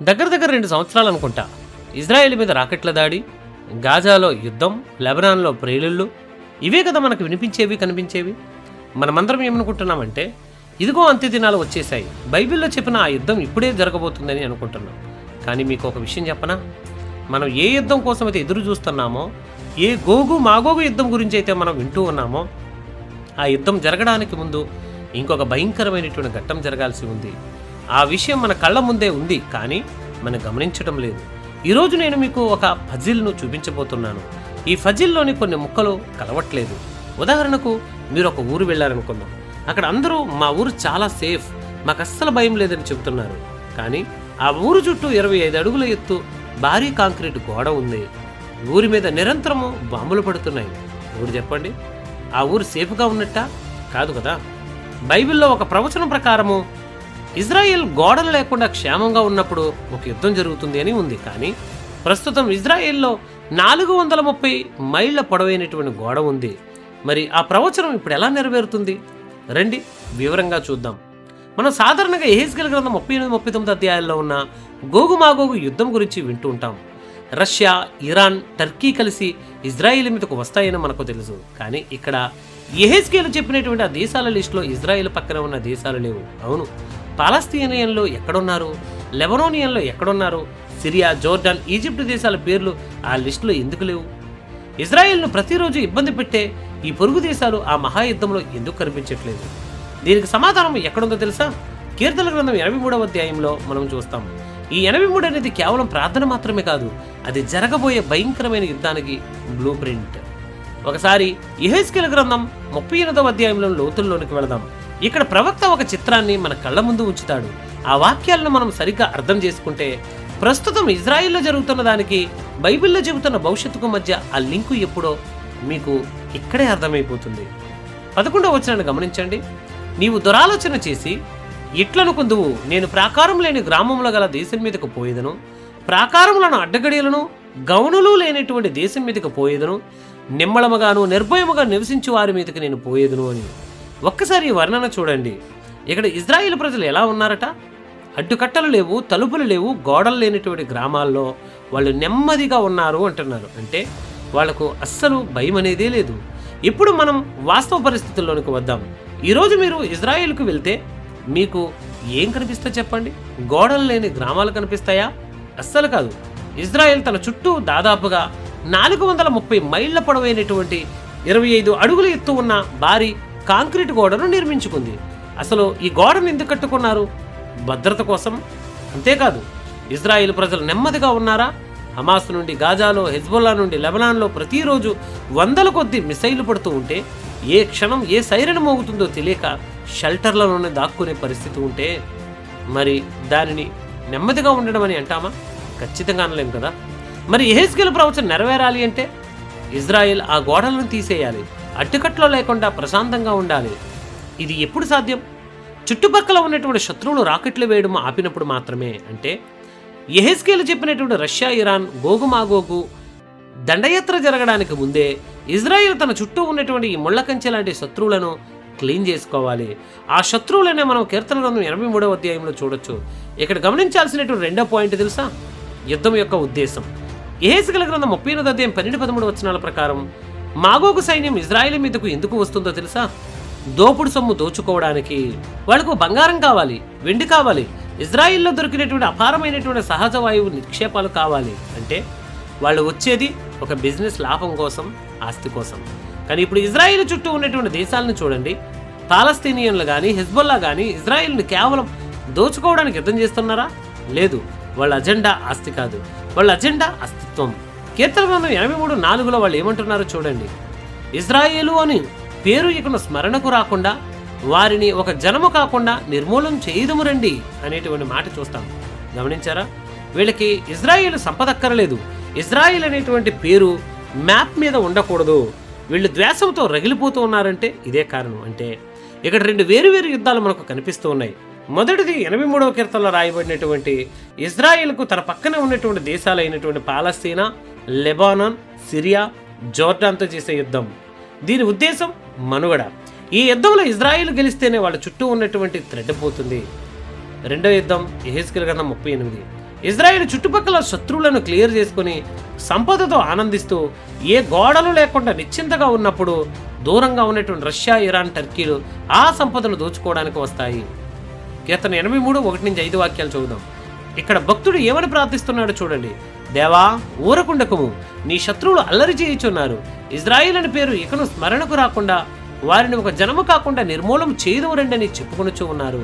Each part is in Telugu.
దగ్గర దగ్గర 2 సంవత్సరాలు అనుకుంటా ఇజ్రాయెల్ మీద రాకెట్ల దాడి, గాజాలో యుద్ధం, లెబనాన్లో ప్రేలుళ్ళు, ఇవే కదా మనకు వినిపించేవి కనిపించేవి. మనమందరం ఏమనుకుంటున్నామంటే ఇదిగో అంత్య దినాలు వచ్చేసాయి, బైబిల్లో చెప్పిన ఆ యుద్ధం ఇప్పుడే జరగబోతుందని అనుకుంటున్నాం. కానీ మీకు ఒక విషయం చెప్పనా, మనం ఏ యుద్ధం కోసం అయితే ఎదురు చూస్తున్నామో, ఏ గోగు మాగోగు యుద్ధం గురించి అయితే మనం వింటూ ఉన్నామో, ఆ యుద్ధం జరగడానికి ముందు ఇంకొక భయంకరమైనటువంటి ఘట్టం జరగాల్సి ఉంది. ఆ విషయం మన కళ్ళ ముందే ఉంది, కానీ మనం గమనించడం లేదు. ఈరోజు నేను మీకు ఒక ఫజిల్ను చూపించబోతున్నాను. ఈ ఫజిల్లోని కొన్ని ముక్కలు కలవట్లేదు. ఉదాహరణకు మీరు ఒక ఊరు వెళ్ళారనుకుందాం, అక్కడ అందరూ మా ఊరు చాలా సేఫ్, మాకు అస్సలు భయం లేదని చెబుతున్నారు. కానీ ఆ ఊరు చుట్టూ 25 అడుగుల ఎత్తు భారీ కాంక్రీట్ గోడ ఉంది. ఊరి మీద నిరంతరము బాంబులు పడుతున్నాయి. ఊరు చెప్పండి, ఆ ఊరు సేఫ్గా ఉన్నట్టా? కాదు కదా. బైబిల్లో ఒక ప్రవచనం ప్రకారము ఇజ్రాయెల్ గోడలు లేకుండా క్షేమంగా ఉన్నప్పుడు ఒక యుద్ధం జరుగుతుంది అని ఉంది. కానీ ప్రస్తుతం ఇజ్రాయెల్లో 430 మైళ్ళ పొడవైనటువంటి గోడ ఉంది. మరి ఆ ప్రవచనం ఇప్పుడు ఎలా నెరవేరుతుంది? రండి వివరంగా చూద్దాం. మనం సాధారణంగా యెహెజ్కేలు గ్రంథం 38-39 అధ్యాయాల్లో ఉన్న గోగు మాగోగు యుద్ధం గురించి వింటూ ఉంటాం. రష్యా, ఇరాన్, టర్కీ కలిసి ఇజ్రాయెల్ మీదకు వస్తాయని మనకు తెలుసు. కానీ ఇక్కడ యెహెజ్కేలు చెప్పినటువంటి ఆ దేశాల లిస్టులో ఇజ్రాయెల్ పక్కన ఉన్న దేశాలు లేవు. అవును, పాలస్తీనియన్లు ఎక్కడున్నారు, లెబనోనియన్లు ఎక్కడున్నారు, సిరియా, జోర్డాన్, ఈజిప్ట్ దేశాల పేర్లు ఆ లిస్టులో ఎందుకు లేవు? ఇజ్రాయెల్ను ప్రతిరోజు ఇబ్బంది పెట్టే ఈ పొరుగు దేశాలు ఆ మహాయుద్ధంలో ఎందుకు కనిపించట్లేదు? దీనికి సమాధానం ఎక్కడుందో తెలుసా? కీర్తనల గ్రంథం 83వ అధ్యాయంలో మనం చూస్తాం. ఈ 83 అనేది కేవలం ప్రార్థన మాత్రమే కాదు, అది జరగబోయే భయంకరమైన యుద్ధానికి బ్లూ ప్రింట్. ఒకసారి యెహెజ్కేలు గ్రంథం 38వ అధ్యాయంలో లోతుల్లోనికి వెళదాం. ఇక్కడ ప్రవక్త ఒక చిత్రాన్ని మన కళ్ళ ముందు ఉంచుతాడు. ఆ వాక్యాలను మనం సరిగ్గా అర్థం చేసుకుంటే ప్రస్తుతం ఇజ్రాయిల్లో జరుగుతున్న దానికి బైబిల్లో చెబుతున్న భవిష్యత్తుకు మధ్య ఆ లింకు ఎప్పుడో మీకు ఇక్కడే అర్థమైపోతుంది. 11వ వచనాన్ని గమనించండి. నీవు దురాలోచన చేసి ఇట్లనుకుందువు, నేను ప్రాకారం లేని గ్రామంలో గల దేశం మీదకు పోయేదను, ప్రాకారములను అడ్డగడియలను గౌనులు లేనటువంటి దేశం మీదకు పోయేదను, నిమ్మళముగాను నిర్భయముగా నివసించు వారి మీదకి నేను పోయేదను అని. ఒక్కసారి ఈ వర్ణన చూడండి. ఇక్కడ ఇజ్రాయిల్ ప్రజలు ఎలా ఉన్నారట? అడ్డుకట్టలు లేవు, తలుపులు లేవు, గోడలు లేనటువంటి గ్రామాల్లో వాళ్ళు నెమ్మదిగా ఉన్నారు అంటున్నారు. అంటే వాళ్లకు అస్సలు భయం అనేదే లేదు. ఇప్పుడు మనం వాస్తవ పరిస్థితుల్లోనికి వద్దాం. ఈరోజు మీరు ఇజ్రాయిల్కు వెళ్తే మీకు ఏం కనిపిస్తా చెప్పండి? గోడలు లేని గ్రామాలు కనిపిస్తాయా? అస్సలు కాదు. ఇజ్రాయెల్ తన చుట్టూ దాదాపుగా 430 మైళ్ళ పొడవైనటువంటి 25 అడుగుల ఎత్తు ఉన్న భారీ కాంక్రీట్ గోడను నిర్మించుకుంది. అసలు ఈ గోడను ఎందుకు కట్టుకున్నారు? భద్రత కోసం. అంతేకాదు, ఇజ్రాయిల్ ప్రజలు నెమ్మదిగా ఉన్నారా? హమాస్ నుండి, గాజాలో, హెజ్బొల్లా నుండి, లెబనాన్లో ప్రతిరోజు వందల కొద్ది మిసైళ్లు పడుతూ ఉంటే, ఏ క్షణం ఏ సైరన్ మోగుతుందో తెలియక షెల్టర్లలోనే దాక్కునే పరిస్థితి ఉంటే మరి దానిని నెమ్మదిగా ఉండడం అని అంటామా? ఖచ్చితంగా అనలేం కదా. మరి యెహెజ్కేలు ప్రవచనం నెరవేరాలి అంటే ఇజ్రాయెల్ ఆ గోడలను తీసేయాలి, అడ్డుకట్లో లేకుండా ప్రశాంతంగా ఉండాలి. ఇది ఎప్పుడు సాధ్యం? చుట్టుపక్కల ఉన్నటువంటి శత్రువులు రాకెట్లు వేయడం ఆపినప్పుడు మాత్రమే. అంటే యెహెజ్కేలు చెప్పినటువంటి రష్యా, ఇరాన్, గోగు మాగోగు దండయాత్ర జరగడానికి ముందే ఇజ్రాయెల్ తన చుట్టూ ఉన్నటువంటి ఈ ముళ్ళ కంచె లాంటి శత్రువులను క్లీన్ చేసుకోవాలి. ఆ శత్రువులనే మనం కీర్తనల గ్రంథం 83వ అధ్యాయంలో చూడొచ్చు. ఇక్కడ గమనించాల్సినటువంటి రెండో పాయింట్ తెలుసా? యుద్ధం యొక్క ఉద్దేశం. యెహెజ్కేలు గ్రంథం 38వ అధ్యాయం 12-13 వచనాల ప్రకారం మాగోగు సైన్యం ఇజ్రాయెల్ మీదకు ఎందుకు వస్తుందో తెలుసా? దోపుడు సొమ్ము దోచుకోవడానికి. వాళ్లకు బంగారం కావాలి, వెండి కావాలి, ఇజ్రాయిల్లో దొరికినటువంటి అపారమైనటువంటి సహజ వాయువు నిక్షేపాలు కావాలి. అంటే వాళ్ళు వచ్చేది ఒక బిజినెస్ లాభం కోసం, ఆస్తి కోసం. కానీ ఇప్పుడు ఇజ్రాయిల్ చుట్టూ ఉన్నటువంటి దేశాలను చూడండి. పాలస్తీనియన్లు కానీ, హెజ్బొల్లా కానీ ఇజ్రాయిల్ని కేవలం దోచుకోవడానికి యుద్ధం చేస్తున్నారా? లేదు. వాళ్ళ అజెండా ఆస్తి కాదు, వాళ్ళ అజెండా అస్తిత్వం. కీర్తన గ్రంథం 83:4లో వాళ్ళు ఏమంటున్నారో చూడండి. ఇజ్రాయేలు అని పేరు ఇకను స్మరణకు రాకుండా, వారిని ఒక జనము కాకుండా నిర్మూలన చేయదము రండి అనేటువంటి మాట చూస్తాం. గమనించారా? వీళ్ళకి ఇజ్రాయేల్ సంపదక్కరలేదు, ఇజ్రాయేల్ అనేటువంటి పేరు మ్యాప్ మీద ఉండకూడదు. వీళ్ళు ద్వేషంతో రగిలిపోతూ ఉన్నారంటే ఇదే కారణం. అంటే ఇక్కడ 2 వేరు యుద్ధాలు మనకు కనిపిస్తూ ఉన్నాయి. మొదటిది 83వ కీర్తనలో రాయబడినటువంటి ఇజ్రాయేల్కు తన పక్కన ఉన్నటువంటి దేశాలైనటువంటి పాలస్తీనా, లెబానాన్, సిరియా, జోర్డాన్తో చేసే యుద్ధం. దీని ఉద్దేశం మనుగడ. ఈ యుద్ధంలో ఇజ్రాయిల్ గెలిస్తేనే వాళ్ళ చుట్టూ ఉన్నటువంటి థ్రెడ్ పోతుంది. రెండో యుద్ధం యెహెజ్కేలు గ్రంథం 38. ఇజ్రాయెల్ చుట్టుపక్కల శత్రువులను క్లియర్ చేసుకుని సంపదతో ఆనందిస్తూ ఏ గోడలు లేకుండా నిశ్చింతగా ఉన్నప్పుడు దూరంగా ఉన్నటువంటి రష్యా, ఇరాన్, టర్కీలు ఆ సంపదను దోచుకోవడానికి వస్తాయి. కీర్తన 83:1-5 వాక్యాలు చదువుదాం. ఇక్కడ భక్తుడు ఏమని ప్రార్థిస్తున్నాడో చూడండి. దేవా, ఊరకుండకము, నీ శత్రువులు అల్లరి చేయుచున్నారు. ఇజ్రాయిల్ అని పేరు ఇకను స్మరణకు రాకుండా వారిని ఒక జనము కాకుండా నిర్మూలం చేయదవరండని చెప్పుకొనుచూ ఉన్నారు.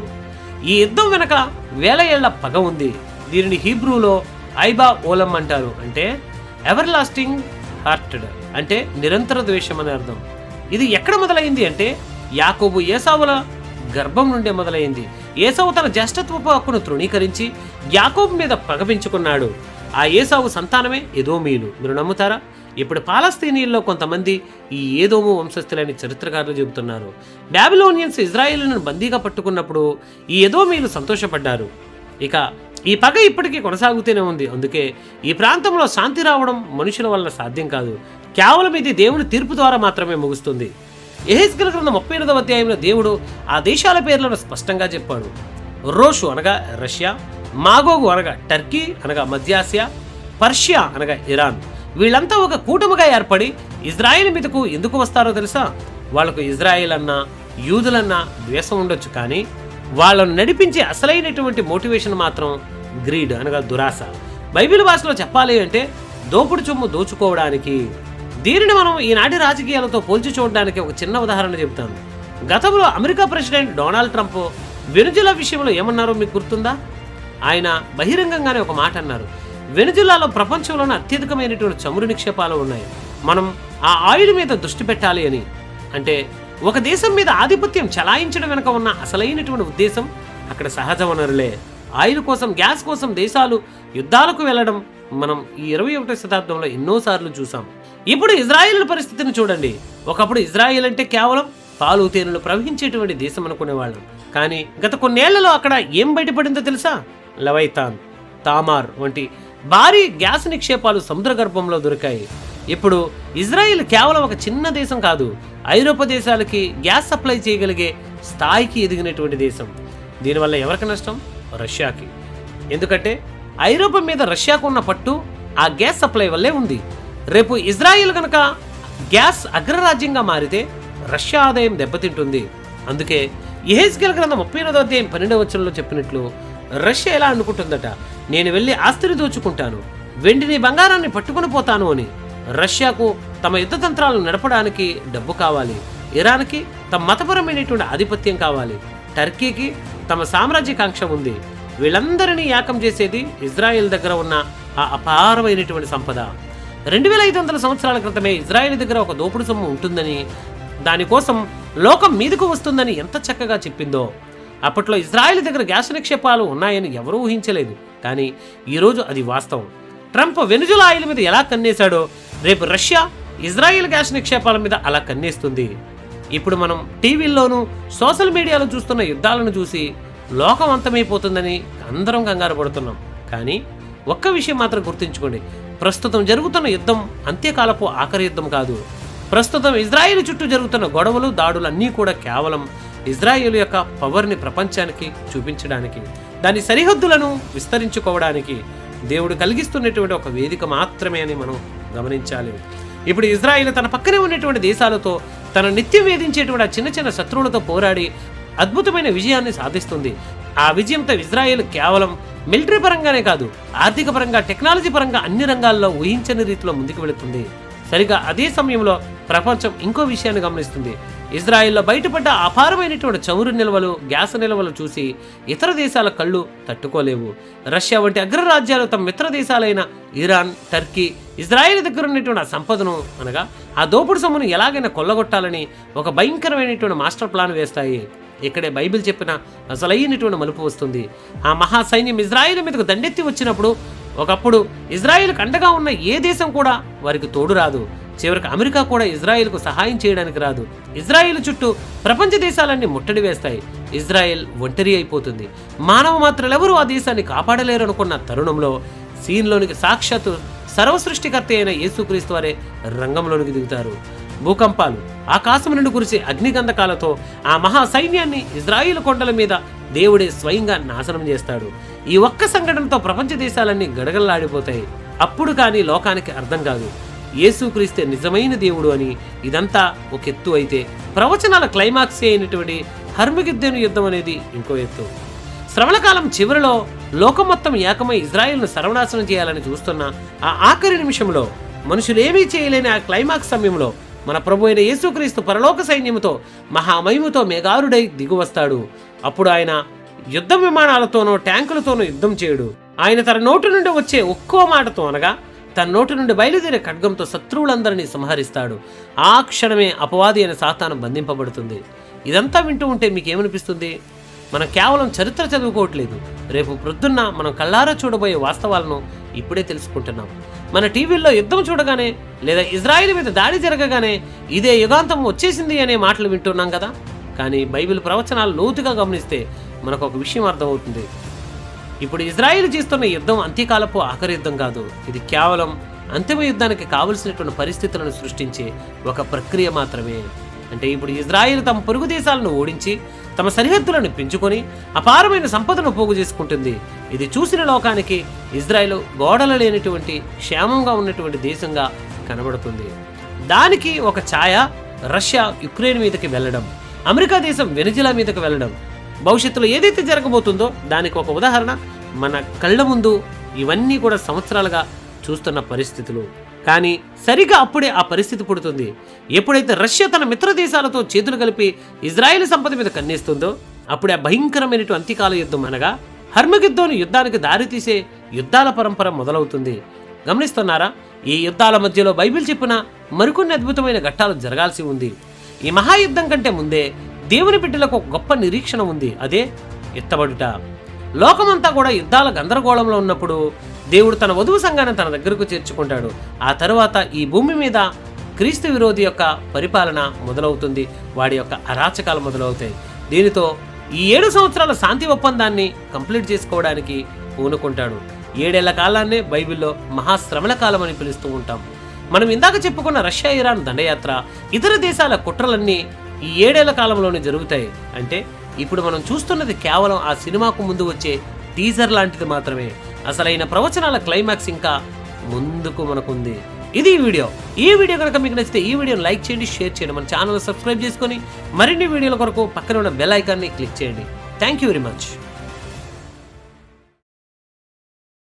ఈ యుద్ధం వెనక 1000 ఏళ్ల పగ ఉంది. దీనిని హీబ్రూలో ఐబా ఓలం అంటారు. అంటే ఎవర్ లాస్టింగ్ హార్టెడ్, అంటే నిరంతర ద్వేషం అని అర్థం. ఇది ఎక్కడ మొదలైంది అంటే యాకోబు ఏసావుల గర్భం నుండే మొదలైంది. ఏసావు తన జ్యేష్ఠత్వపు హక్కును తృణీకరించి యాకోబు మీద పగ పెంచుకున్నాడు. ఆ ఏసావు సంతానమే ఎదోమీయులు. మీరు నమ్ముతారా? ఇప్పుడు పాలస్తీనీయుల్లో కొంతమంది ఈ ఏదోము వంశస్థులని చరిత్రకారులు చెబుతున్నారు. బాబిలోనియన్స్ ఇజ్రాయేలును బందీగా పట్టుకున్నప్పుడు ఈ ఎదోమీయులు సంతోషపడ్డారు. ఇక ఈ పగ ఇప్పటికీ కొనసాగుతూనే ఉంది. అందుకే ఈ ప్రాంతంలో శాంతి రావడం మనుషుల వల్ల సాధ్యం కాదు. కేవలం ఇది దేవుని తీర్పు ద్వారా మాత్రమే ముగుస్తుంది. యెహెజ్కేలు గ్రంథం 38వ అధ్యాయంలో దేవుడు ఆ దేశాల పేర్లను స్పష్టంగా చెప్పాడు. రోషు అనగా రష్యా, మాగోగు అనగా టర్కీ అనగా మధ్యాసియా, పర్షియా అనగా ఇరాన్. వీళ్ళంతా ఒక కూటమిగా ఏర్పడి ఇజ్రాయెల్ మీదకు ఎందుకు వస్తారో తెలుసా? వాళ్లకు ఇజ్రాయెల్ అన్నా యూదులన్నా ద్వేషం ఉండొచ్చు, కానీ వాళ్ళను నడిపించే అసలైనటువంటి మోటివేషన్ మాత్రం గ్రీడ్ అనగా దురాశ. బైబిల్ భాషలో చెప్పాలి అంటే దోపుడు చొమ్ము దోచుకోవడానికి. దీనిని మనం ఈనాటి రాజకీయాలతో పోల్చి చూడడానికి ఒక చిన్న ఉదాహరణ చెబుతాను. గతంలో America president Donald Trump Venezuela విషయంలో ఏమన్నారో మీకు గుర్తుందా? ఆయన బహిరంగంగానే ఒక మాట అన్నారు. వెనుజులాలో ప్రపంచంలోనే అత్యధికమైనటువంటి చమురు నిక్షేపాలు ఉన్నాయి. మనం ఆ ఆయిల్ మీద దృష్టి పెట్టాలి అని. అంటే ఒక దేశం మీద ఆధిపత్యం చలాయించడం వెనుక ఉన్న అసలైనటువంటి ఉద్దేశం అక్కడ సహజ వనరులే. ఆయిల్ కోసం, గ్యాస్ కోసం దేశాలు యుద్ధాలకు వెళ్ళడం మనం ఈ 21వ శతాబ్దంలో ఎన్నోసార్లు చూసాం. ఇప్పుడు ఇజ్రాయెల్ పరిస్థితిని చూడండి. ఒకప్పుడు ఇజ్రాయెల్ అంటే కేవలం పాలు తేనెలు ప్రవహించేటువంటి దేశం అనుకునేవాళ్ళం. కానీ గత కొన్నేళ్లలో అక్కడ ఏం బయటపడిందో తెలుసా? లవైతాన్, తామార్ వంటి భారీ గ్యాస్ నిక్షేపాలు సముద్ర గర్భంలో దొరికాయి. ఇప్పుడు ఇజ్రాయెల్ కేవలం ఒక చిన్న దేశం కాదు, ఐరోపా దేశాలకి గ్యాస్ సప్లై చేయగలిగే స్థాయికి ఎదిగినటువంటి దేశం. దీనివల్ల ఎవరికి నష్టం? రష్యాకి. ఎందుకంటే ఐరోపా మీద రష్యాకు ఉన్న పట్టు ఆ గ్యాస్ సప్లై వల్లే ఉంది. రేపు ఇజ్రాయెల్ కనుక గ్యాస్ అగ్రరాజ్యంగా మారితే రష్యా ఆదాయం దెబ్బతింటుంది. అందుకే యెహెజ్కేలు గ్రంథం 38వ అధ్యాయం 12వ వచనంలో చెప్పినట్లు రష్యా ఎలా అనుకుంటుందట, నేను వెళ్ళి ఆస్తిని దోచుకుంటాను, వెండిని బంగారాన్ని పట్టుకుని పోతాను అని. రష్యాకు తమ యుద్ధ తంత్రాలను నడపడానికి డబ్బు కావాలి. ఇరాన్కి తమ మతపరమైనటువంటి ఆధిపత్యం కావాలి. టర్కీకి తమ సామ్రాజ్యకాంక్ష ఉంది. వీళ్ళందరినీ ఏకం చేసేది ఇజ్రాయెల్ దగ్గర ఉన్న ఆ అపారమైనటువంటి సంపద. 2500 సంవత్సరాల క్రితమే ఇజ్రాయెల్ దగ్గర ఒక దోపుడు సొమ్ము ఉంటుందని, దానికోసం లోకం మీదకు వస్తుందని ఎంత చక్కగా చెప్పిందో. అప్పట్లో ఇజ్రాయెల్ దగ్గర గ్యాస్ నిక్షేపాలు ఉన్నాయని ఎవరూ ఊహించలేదు, కానీ ఈరోజు అది వాస్తవం. ట్రంప్ వెనుజులా ఆయిల్ మీద ఎలా కన్నేశాడో రేపు రష్యా ఇజ్రాయెల్ గ్యాస్ నిక్షేపాల మీద అలా కన్నేస్తుంది. ఇప్పుడు మనం టీవీల్లోనూ సోషల్ మీడియాలో చూస్తున్న యుద్ధాలను చూసి లోకం అంతమైపోతుందని అందరం కంగారు పడుతున్నాం. కానీ ఒక్క విషయం మాత్రం గుర్తుంచుకోండి, ప్రస్తుతం జరుగుతున్న యుద్ధం అంత్యకాలపు ఆఖరి యుద్ధం కాదు. ప్రస్తుతం ఇజ్రాయెల్ చుట్టూ జరుగుతున్న గొడవలు, దాడులు అన్నీ కూడా కేవలం ఇజ్రాయెల్ యొక్క పవర్ని ప్రపంచానికి చూపించడానికి, దాని సరిహద్దులను విస్తరించుకోవడానికి దేవుడు కలిగిస్తున్నటువంటి ఒక వేదిక మాత్రమే అని మనం గమనించాలి. ఇప్పుడు ఇజ్రాయెల్ తన పక్కనే ఉన్నటువంటి దేశాలతో, తన నిత్యం వేధించేటువంటి చిన్న చిన్న శత్రువులతో పోరాడి అద్భుతమైన విజయాన్ని సాధిస్తుంది. ఆ విజయంతో ఇజ్రాయెల్ కేవలం మిలిటరీ పరంగానే కాదు, ఆర్థిక పరంగా, టెక్నాలజీ పరంగా అన్ని రంగాల్లో ఊహించని రీతిలో ముందుకు వెళుతుంది. సరిగా అదే సమయంలో ప్రపంచం ఇంకో విషయాన్ని గమనిస్తుంది. ఇజ్రాయెల్లో బయటపడ్డ అపారమైనటువంటి చమురు నిల్వలు, గ్యాస్ నిల్వలు చూసి ఇతర దేశాల కళ్ళు తట్టుకోలేవు. రష్యా వంటి అగ్రరాజ్యాలు తమ మిత్ర దేశాలైన ఇరాన్, టర్కీ, ఇజ్రాయెల్ దగ్గర ఉన్నటువంటి ఆ సంపదను అనగా ఆ దోపుడు సొమ్మును ఎలాగైనా కొల్లగొట్టాలని ఒక భయంకరమైనటువంటి మాస్టర్ ప్లాన్ వేస్తాయి. ఇక్కడే బైబిల్ చెప్పిన అసలైనటువంటి మలుపు వస్తుంది. ఆ మహాసైన్యం ఇజ్రాయెల్ మీదకు దండెత్తి వచ్చినప్పుడు ఒకప్పుడు ఇజ్రాయెల్కు అండగా ఉన్న ఏ దేశం కూడా వారికి తోడు రాదు. చివరికి అమెరికా కూడా ఇజ్రాయెల్కు సహాయం చేయడానికి రాదు. ఇజ్రాయెల్ చుట్టూ ప్రపంచ దేశాలన్నీ ముట్టడి వేస్తాయి. ఇజ్రాయెల్ ఒంటరి అయిపోతుంది. మానవ మాత్రలెవరూ ఆ దేశాన్ని కాపాడలేరు అనుకున్న తరుణంలో సీన్లోనికి సాక్షాత్తు సర్వసృష్టికర్త అయిన యేసుక్రీస్తు వారే రంగంలోనికి దిగుతారు. భూకంపాలు, ఆకాశం నుండి కురిసే అగ్నిగంధకాలతో ఆ మహా సైన్యాన్ని ఇజ్రాయిల్ కొండల మీద దేవుడే స్వయంగా నాశనం చేస్తాడు. ఈ ఒక్క సంఘటనతో ప్రపంచ దేశాలన్నీ గడగడలాడిపోతాయి. అప్పుడు కానీ లోకానికి అర్థం కాదు యేసుక్రీస్తే నిజమైన దేవుడు అని. ఇదంతా ఒక ఎత్తు అయితే, ప్రవచనాల క్లైమాక్స్ అయినటువంటి హర్మగిద్దెను యుద్ధం అనేది ఇంకో ఎత్తు. శ్రమల కాలం చివరిలో లోకం మొత్తం ఏకమై ఇజ్రాయెల్ను సర్వనాశనం చేయాలని చూస్తున్న ఆ ఆఖరి నిమిషంలో, మనుషులు ఏమీ చేయలేని ఆ క్లైమాక్స్ సమయంలో మన ప్రభు అయిన యేసుక్రీస్తు పరలోక సైన్యముతో మహామహిమతో మేఘారుడై దిగువస్తాడు. అప్పుడు ఆయన యుద్ధ విమానాలతోనో ట్యాంకులతోనో యుద్ధం చేయడు. ఆయన తన నోటి నుండి వచ్చే ఒక్కో మాటతో, అనగా తన నోటి నుండి బయలుదేరే ఖడ్గంతో శత్రువులందరినీ సంహరిస్తాడు. ఆ క్షణమే అపవాది అయిన సాతాను బంధింపబడుతుంది. ఇదంతా వింటూ ఉంటే మీకేమనిపిస్తుంది? మనం కేవలం చరిత్ర చదువుకోవట్లేదు, రేపు ప్రొద్దున్న మనం కళ్ళారా చూడబోయే వాస్తవాలను ఇప్పుడే తెలుసుకుంటున్నాం. మన టీవీల్లో యుద్ధం చూడగానే లేదా ఇజ్రాయిల్ మీద దాడి జరగగానే ఇదే యుగాంతం వచ్చేసింది అనే మాటలు వింటున్నాం కదా. కానీ బైబిల్ ప్రవచనాలు లోతుగా గమనిస్తే మనకు ఒక విషయం అర్థమవుతుంది. ఇప్పుడు ఇజ్రాయిల్ చేస్తున్న యుద్ధం అంత్యకాలపు ఆఖరి యుద్ధం కాదు. ఇది కేవలం అంతిమ యుద్ధానికి కావలసినటువంటి పరిస్థితులను సృష్టించే ఒక ప్రక్రియ మాత్రమే. అంటే ఇప్పుడు ఇజ్రాయిల్ తమ పొరుగు దేశాలను ఓడించి తమ సరిహద్దులను పెంచుకొని అపారమైన సంపదను పోగు చేసుకుంటుంది. ఇది చూసిన లోకానికి ఇజ్రాయిల్ గోడలు లేనటువంటి క్షేమంగా ఉన్నటువంటి దేశంగా కనబడుతుంది. దానికి ఒక ఛాయ రష్యా యుక్రెయిన్ మీదకి వెళ్ళడం, అమెరికా దేశం వెనిజులా మీదకి వెళ్ళడం, భవిష్యత్తులో ఏదైతే జరగబోతుందో దానికి ఒక ఉదాహరణ మన కళ్ళ ముందు ఇవన్నీ కూడా సంవత్సరాలుగా చూస్తున్న పరిస్థితులు. కానీ సరిగా అప్పుడే ఆ పరిస్థితి పుడుతుంది. ఎప్పుడైతే రష్యా తన మిత్ర దేశాలతో చేతులు కలిపి ఇజ్రాయెల్ సంపద మీద కన్నేస్తుందో అప్పుడే ఆ భయంకరమైనటువంటి అంత్యకాల యుద్ధం అనగా హర్మగిద్దోను యుద్ధానికి దారితీసే యుద్ధాల పరంపర మొదలవుతుంది. గమనిస్తున్నారా? ఈ యుద్ధాల మధ్యలో బైబిల్ చెప్పిన మరికొన్ని అద్భుతమైన ఘట్టాలు జరగాల్సి ఉంది. ఈ మహాయుద్ధం కంటే ముందే దేవుని బిడ్డలకు ఒక గొప్ప నిరీక్షణ ఉంది. అదే ఎత్తబడుట. లోకమంతా కూడా యుద్ధాల గందరగోళంలో ఉన్నప్పుడు దేవుడు తన వధువు సంఘాన్ని తన దగ్గరకు చేర్చుకుంటాడు. ఆ తరువాత ఈ భూమి మీద క్రీస్తు విరోధి యొక్క పరిపాలన మొదలవుతుంది. వాడి యొక్క అరాచకాలు మొదలవుతాయి. దీనితో ఈ 7 సంవత్సరాల శాంతి ఒప్పందాన్ని కంప్లీట్ చేసుకోవడానికి పూనుకుంటాడు. 7 ఏళ్ల కాలాన్నే బైబిల్లో మహాశ్రమల కాలం అని పిలుస్తూ ఉంటాం. మనం ఇందాక చెప్పుకున్న రష్యా ఇరాన్ దండయాత్ర, ఇతర దేశాల కుట్రలన్నీ ఈ 7 ఏళ్ల కాలంలోనే జరుగుతాయి. అంటే ఇప్పుడు మనం చూస్తున్నది కేవలం ఆ సినిమాకు ముందు వచ్చే టీజర్ లాంటిది మాత్రమే. అసలైన ప్రవచనాల క్లైమాక్స్ ఇంకా ముందుకు మనకుంది. ఇది ఈ వీడియో కనుక మీకు నచ్చితే ఈ వీడియోని లైక్ చేయండి, షేర్ చేయండి. మన ఛానల్ సబ్స్క్రైబ్ చేసుకొని మరిన్ని వీడియోల కొరకు పక్కన ఉన్న బెల్ ఐకాన్ని క్లిక్ చేయండి. Thank you very much.